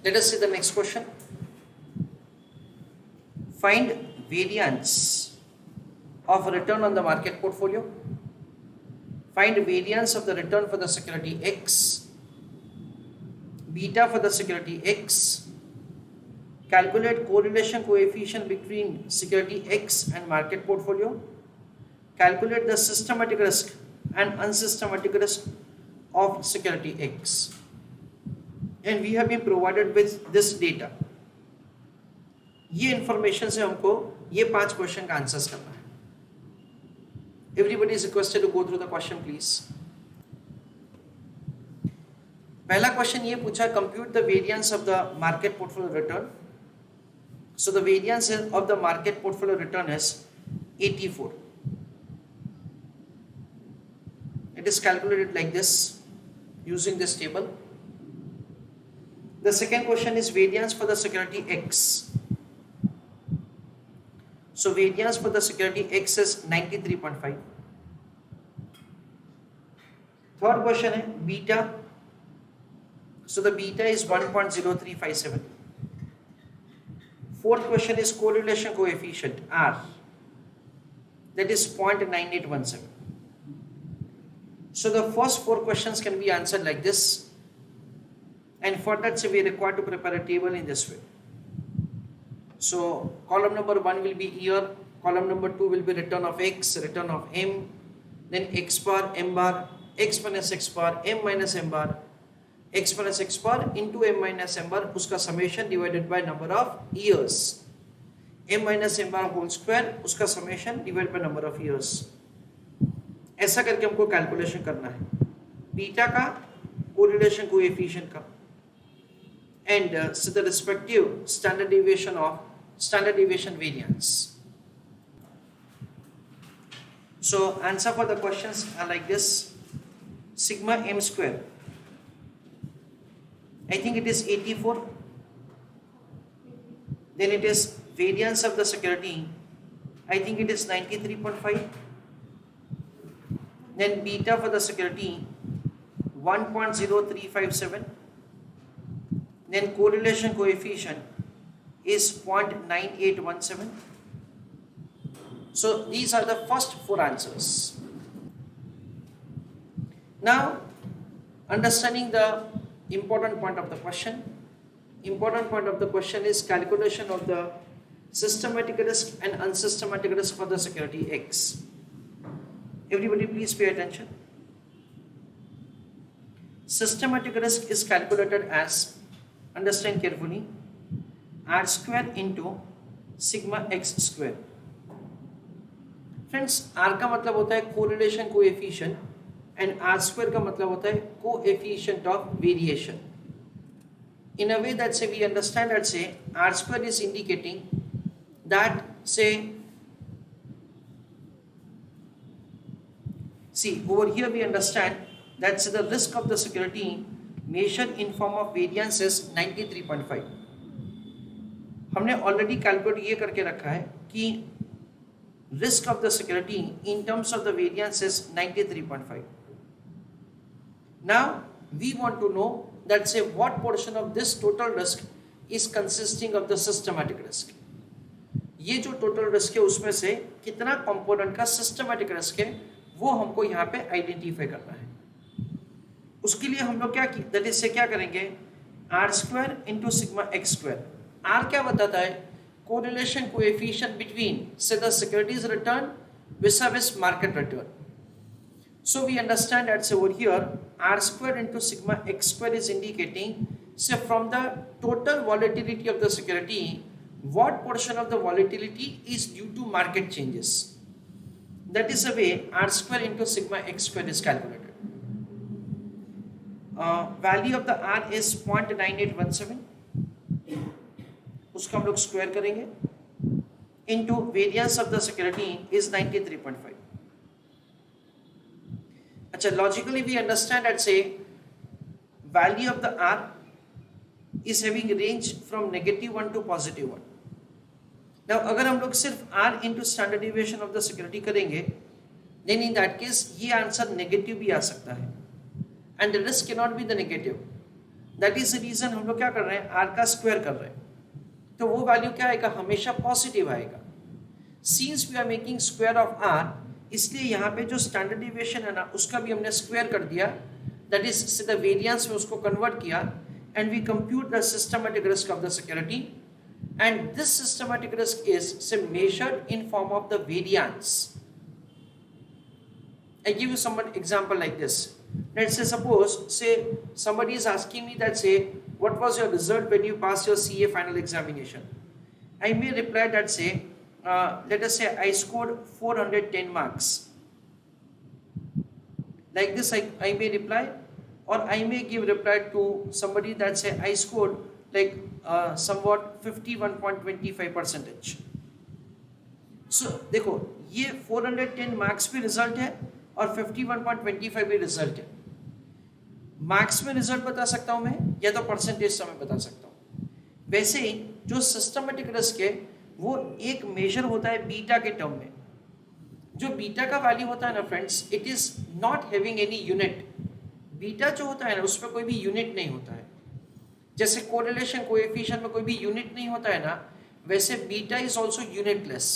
Let us see the next question. Find variance of return on the market portfolio. Find variance of the return for the security X, beta for the security X. Calculate correlation coefficient between security X and market portfolio. Calculate the systematic risk and unsystematic risk of security X. And we have been provided with this data. ये information से हमको ये 5 question का answers करना है. Everybody is requested to go through the question, please. पहला question ये पूछा, compute the variance of the market portfolio return. So the variance of the market portfolio return is 84. It is calculated like this using this table. The second question is variance for the security X. So variance for the security X is 93.5. Third question is beta. So the beta is 1.0357. Fourth question is correlation coefficient R. That is 0.9817. So the first 4 questions can be answered like this. And for that, so we are required to prepare a table in this way. So column number 1 will be year, column number 2 will be return of X, return of M, then X bar, M bar, X minus X bar, M minus M bar, X minus X bar into M minus M bar, uska summation divided by number of years. M minus M bar whole square, uska summation divided by number of years. ऐसा करके हमको calculation करना है beta का, correlation coefficient का, and so the respective standard deviation variance. So answer for the questions are like this. Sigma m square, I think it is 84. Then it is variance of the security, I think it is 93.5. Then beta for the security 1.0357. Then correlation coefficient is 0.9817. So these are the first 4 answers. Now, understanding the important point of the question. Important point of the question is calculation of the systematic risk and unsystematic risk for the security X. Everybody please pay attention. Systematic risk is calculated as, understand carefully, R square into sigma X square. Friends, R का मतलब होता है correlation coefficient and R square का मतलब होता है coefficient of variation. In a way that say we understand that say R square is indicating that say, see over here we understand that say the risk of the security measured in form of variance is 93.5. हमने already calculate ये करके रखा है कि risk of the security in terms of the variance is 93.5. Now we want to know that say what portion of this total risk is consisting of the systematic risk. ये जो total risk है उसमें से कितना component का systematic risk है वो हमको यहाँ पे identify करना है. उसके लिए हम लोग क्या that is से क्या करेंगे, R square into sigma X square. R क्या बताता है, correlation coefficient between say the securities return vis-a-vis market return. So we understand that say over here R square into sigma X square is indicating say from the total volatility of the security what portion of the volatility is due to market changes. That is the way R square into sigma X square is calculated. Value of the R is 0.9817. उसका हम लोग square करेंगे into variance of the security is 93.5. अच्छा, logically we understand that say value of the R is having range from -1 to +1. Now अगर हम लोग सिर्फ R into standard deviation of the security करेंगे then in that case ये answer negative भी आ सकता है and the risk cannot be the negative. That is the reason हम लोग क्या कर रहे हैं, आर का स्क्वायर कर रहे हैं, तो वो वैल्यू क्या आएगा, हमेशा पॉजिटिव आएगा। Since we are making square of r, इसलिए यहाँ पे जो स्टैंडर्ड डिविएशन है ना उसका भी हमने स्क्वायर कर दिया, दैट इज सीधा वेरिएंस में उसको कन्वर्ट किया, and we compute the systematic risk of the security, and this systematic risk is measured in form of the variance. I give you some example like this. Let's say, suppose, say somebody is asking me that, say, what was your result when you passed your CA final examination? I may reply that, say, let us say I scored 410 marks. Like this, I may reply, or I may give reply to somebody that say I scored like somewhat 51.25%. So देखो ये 410 marks भी result है और 51.25 भी result है। Marks में result बता सकता हूं मैं, या तो परसेंटेज से मैं बता सकता हूं। वैसे ही जो सिस्टमैटिक रिस्क है वो एक मेजर होता है बीटा के टर्म में। जो बीटा का वैल्यू होता है ना friends, it is not having any unit. Beta जो होता है ना उसमें कोई भी यूनिट नहीं होता है। जैसे कोरिलेशन कोएफिशिएंट में कोई भी यूनिट नहीं होता है ना, वैसे बीटा इज ऑल्सो यूनिटलेस।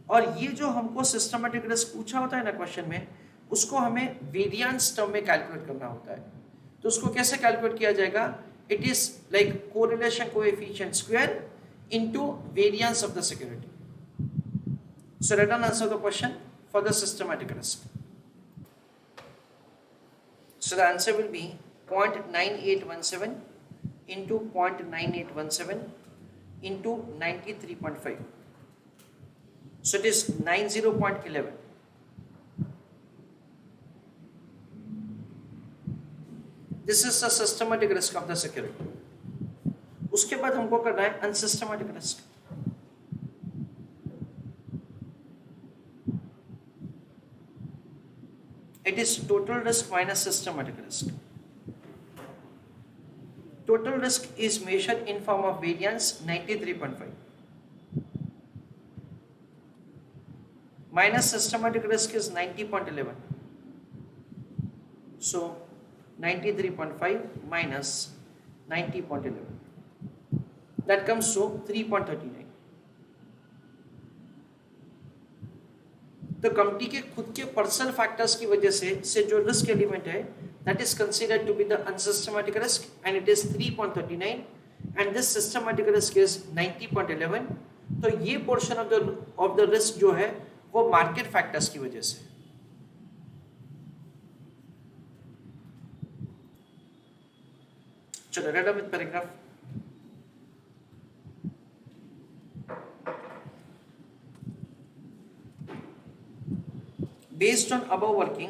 और ये जो हमको सिस्टमैटिक रिस्क पूछा होता है ना क्वेश्चन में, उसको हमें वेरिएंस टर्म में कैलकुलेट करना होता है। तो उसको कैसे कैलकुलेट किया जाएगा, it is like correlation coefficient square into variance of the security. So let us answer the question for the systematic risk. So the answer will be 0.9817 into 0.9817 into 93.5. So it is 90.11. This is the systematic risk of the security. उसके बाद हमको करना है unsystematic risk. It is total risk minus systematic risk. Total risk is measured in form of variance 93.5 minus systematic risk is 90.11. So 93.5 minus 90.11, that comes to 3.39. तो company के खुद के personal factors की वजह से जो रिस्क एलिमेंट है, that is considered to be the unsystematic risk, and it is 3.39, and this systematic risk is 90.11. तो ये पोर्शन ऑफ द रिस्क जो है वो मार्केट फैक्टर्स की वजह से। चलो read with paragraph. Based on above working,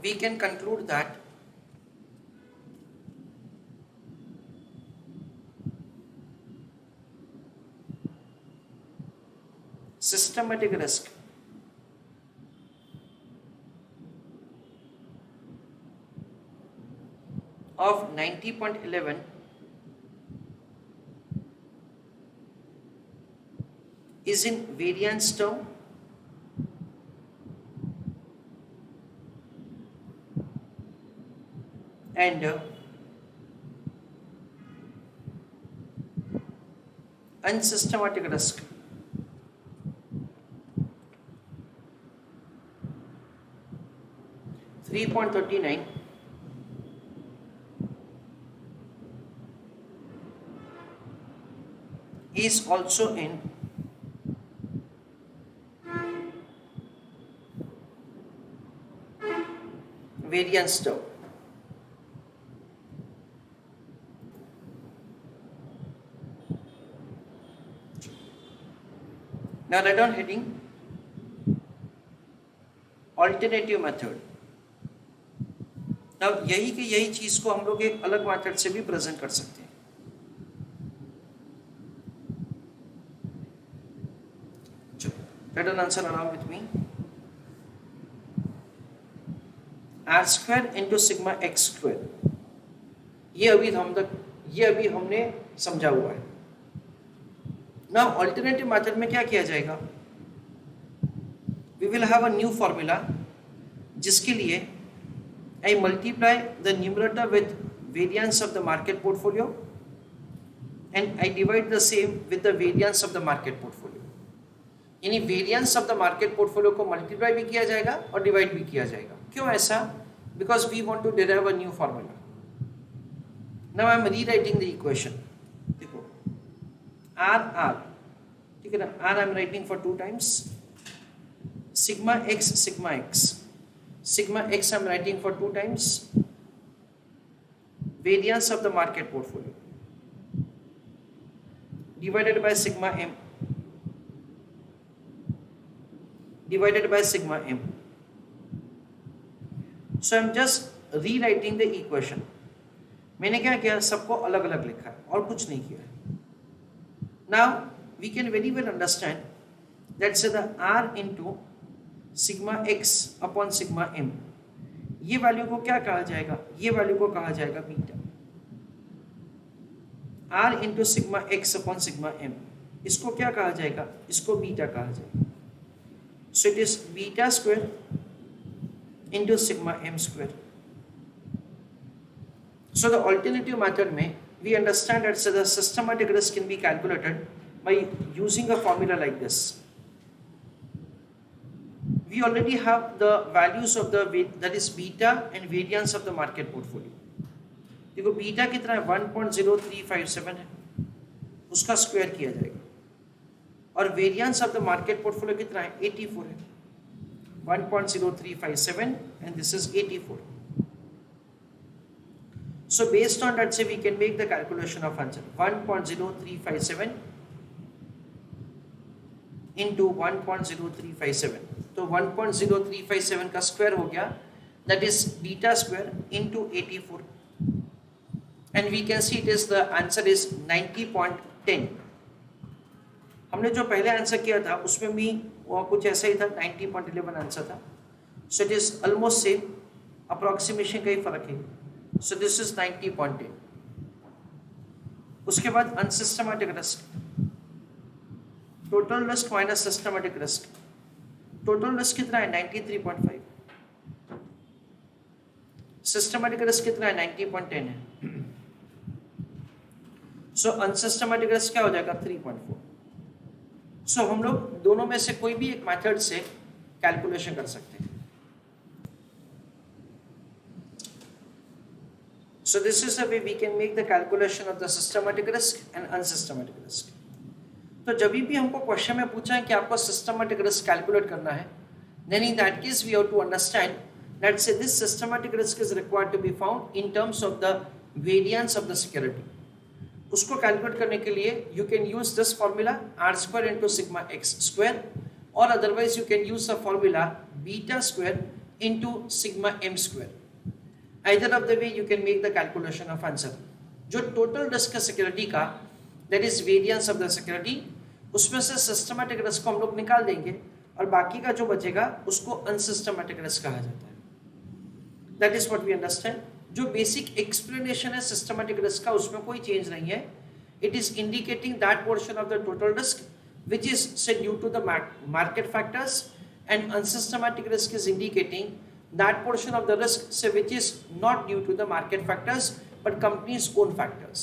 we can conclude that systematic risk of 90.11 is in variance term and unsystematic risk (3.39) is also in variance term. Now write down heading alternative method. Now यही चीज को हम लोग एक अलग method से भी present कर सकते हैं। Let us answer along with me. R square into sigma x square. ये अभी हम तक ये अभी हमने समझा हुआ है। नाउ अल्टरनेटिव मेथड में क्या किया जाएगा, we will have a new formula जिसके लिए I multiply the numerator with variance of the market portfolio and I divide the same with the variance of the market portfolio. यानी variance of the market portfolio को multiply भी किया जाएगा और divide भी किया जाएगा। क्यों ऐसा? Because we want to derive a new formula. Now I am rewriting the equation. देखो R ठीक है ना, R I am writing for 2 times sigma x sigma x I am writing for 2 times variance of the market portfolio divided by sigma m divided by sigma m. So I am just rewriting the equation. मैंने क्या किया, सबको अलग अलग लिखा है और कुछ नहीं किया है. Now we can very well understand that say the r into sigma x upon sigma m, ये वैल्यू को क्या कहा जाएगा, ये वैल्यू को कहा जाएगा beta. r into sigma x upon sigma m, इसको क्या कहा जाएगा, इसको बीटा कहा जाएगा. So it is beta square into sigma m square. So the alternative method में we understand that so the systematic risk can be calculated by using a formula like this. We already have the values of the that is beta and variance of the market portfolio. देखो beta कितना है 1.0357 है, उसका square किया जाएगा, और variance of the market portfolio कितना है 84 है. 1.0357 and this is 84. So based on that say we can make the calculation of answer 1.0357 into 1.0357. तो 1.0357 का स्क्वायर हो गया, that is beta square into 84, and we can see it is the answer is 90.10. हमने जो पहले answer किया था उसमें भी वो कुछ ऐसा ही था, 90.11 आंसर था. So it is almost same, approximation का ही फर्क है. So this is 90.10. उसके बाद unsystematic risk, total risk minus systematic risk. Total risk कितना है 93.5, सिस्टमैटिक रिस्क कितना है 90.10 है. सो अनसिस्टमैटिक रिस्क क्या हो जाएगा 3.4. सो हम लोग दोनों में से कोई भी एक मेथड से कैलकुलेशन कर सकते हैं. So this is the way we can make the calculation of the systematic risk and unsystematic risk. तो जब भी हमको क्वेश्चन में पूछा है कि आपको सिस्टमैटिक रिस्क कैलकुलेट करना है, then in that case we have to understand that say this systematic risk is required to be found in terms of the variance of the security. उसको कैलकुलेट करने के लिए you can use this formula r square into sigma x square, or otherwise you can use the formula beta square into sigma m square. Either of the way you can make the calculation of answer. जो total risk है security का, that is variance of the security, उसमें से systematic risk को हम लोग निकाल देंगे और बाकी का जो बचेगा उसको अनसिस्टमैटिक रिस्क कहा जाता है. That is what we understand. जो बेसिक एक्सप्लेनेशन है सिस्टमैटिक रिस्क का उसमें कोई चेंज नहीं है. It is indicating that portion of the total risk which is से due to the market factors, and unsystematic risk is indicating that portion of the risk say which is not due to the market factors but company's own factors.